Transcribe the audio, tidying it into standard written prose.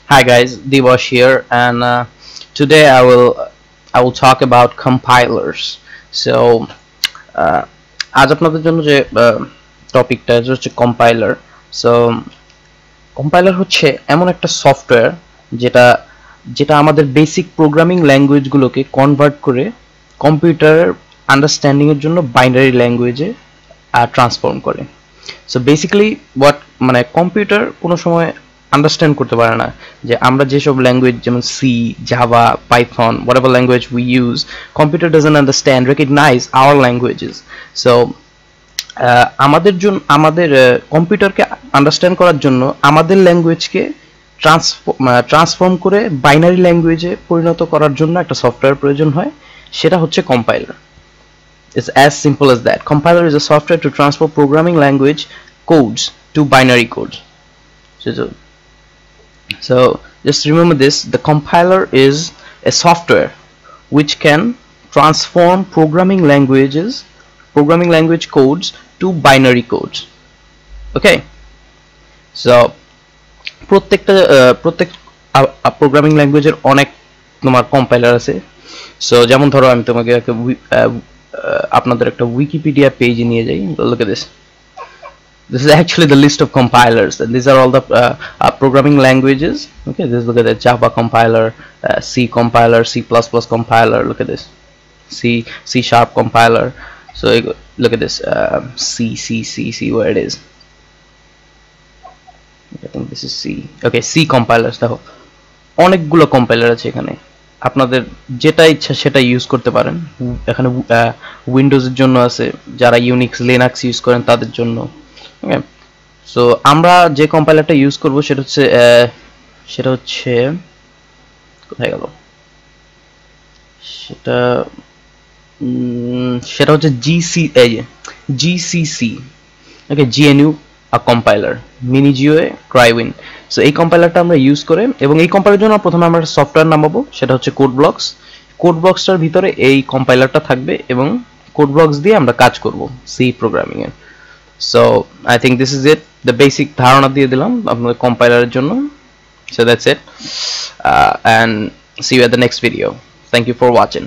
Hi guys, Divash here, and today I will talk about compilers. So আজ আপনাদের জন্য যে টপিকটা হচ্ছে কম্পাইলার। সো কম্পাইলার হচ্ছে এমন একটা সফটওয়্যার যেটা যেটা আমাদের বেসিক প্রোগ্রামিং ল্যাঙ্গুয়েজগুলোকে কনভার্ট করে কম্পিউটার আন্ডারস্ট্যান্ডিং এর জন্য বাইনারি ল্যাঙ্গুয়েজে ট্রান্সফর্ম করে। সো বেসিক্যালি হোয়াট মানে কম্পিউটার কোনো সময় আন্ডারস্ট্যান্ড করতে পারে না যে আমরা যেসব ল্যাঙ্গুয়েজ যেমন C, Java, Python, whatever language we use, computer doesn't understand, recognize our languages. So আমাদের কম্পিউটারকে আন্ডারস্ট্যান্ড করার জন্য আমাদের ল্যাঙ্গুয়েজকে ট্রান্সফর্ম করে বাইনারি ল্যাঙ্গুয়েজে পরিণত করার জন্য একটা সফটওয়্যার প্রয়োজন হয়, সেটা হচ্ছে compiler. It's as simple as that. Compiler is a software to transfer programming language codes to binary codes. So just remember this, the compiler is a software which can transform programming language codes to binary codes. Okay, so প্রত্যেক programming ল্যাঙ্গুয়েজের অনেক তোমার compiler আছে। So যেমন ধরো আমি তোমাকে আপনাদের একটা উইকিপিডিয়া পেজে নিয়ে যাই। Look at this. This is actually the list of compilers, and these are all the programming languages. Okay, look at the Java compiler, C compiler, C++ compiler. Look at this, C# compiler. So look at this, C, where it is. I think this is C. Okay, C compilers. দেখো অনেকগুলো compiler আছে এখানে, আপনাদের যেটা ইচ্ছা সেটা use করতে পারেন। এখানে উইন্ডোজের জন্য আছে, যারা ইউনিক্স লিনাক্স ইউজ করেন তাদের জন্য। ওকে, সো আমরা যে কম্পাইলারটা ইউজ করব সেটা হচ্ছে কোথায় গেল, সেটা হচ্ছে GCC। ওকে, GNU কম্পাইলার, মিনি জিওএ ক্রাইউইন। সো এই কম্পাইলারটা আমরা ইউজ করে, এবং এই কম্পাইলারের জন্য প্রথমে আমরা সফটওয়্যার নামাবো, সেটা হচ্ছে কোডব্লকসটার ভিতরে এই কম্পাইলারটা থাকবে, এবং কোডব্লকস দিয়ে আমরা কাজ করব সি প্রোগ্রামিং এর। So I think this is it, the basic ধারণা দিয়ে দিলাম আপনাদের কম্পাইলারের জন্য। So that's it, and see you at the next video. Thank you for watching.